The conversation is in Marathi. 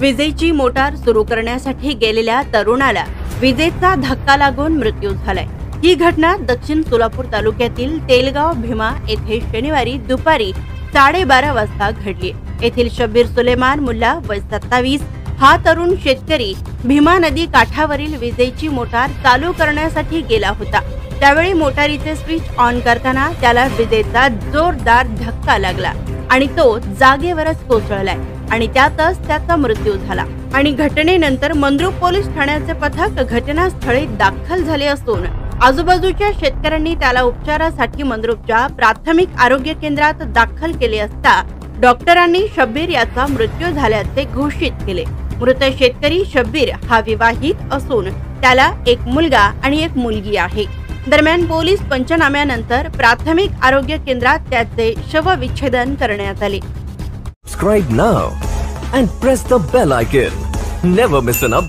विजेची मोटार सुरू करण्यासाठी गेलेल्या तरुणाला विजेचा धक्का लागून मृत्यू झालाय। ही घटना दक्षिण सोलापूर तालुक्यातील तेलगाव भीमा येथे शनिवारी दुपारी 12:30 वाजता घडली। येथील शब्बीर सुलेमान मुल्ला वय 27 हा तरुण शेतकरी भीमा नदी काठावरील विजेची मोटार चालू करण्यासाठी गेला होता। त्यावेळी मोटारीचे स्विच ऑन करताना त्याला विजेचा जोरदार धक्का लागला आणि तो जागेवरच कोसळलाय आणि त्यातच त्याचा मृत्यू झाला। आणि घटनेनंतर मंद्रुप पोलीस ठाण्याचे पथक घटनास्थळी दाखल झाले असून आजूबाजूच्या शेतकऱ्यांनी त्याला उपचारासाठी मंद्रुपच्या प्राथमिक आरोग्य केंद्रात दाखल केले असता डॉक्टरांनी शब्बीर याचा मृत्यू झाल्याचे घोषित केले। मृत शेतकरी शब्बीर हा विवाहित असून त्याला एक मुलगा आणि एक मुलगी आहे। दरम्यान पोलीस पंचनाम्यानंतर प्राथमिक आरोग्य केंद्रात त्याचे शवविच्छेदन करण्यात आले। Subscribe now and press the bell icon. Never miss an update.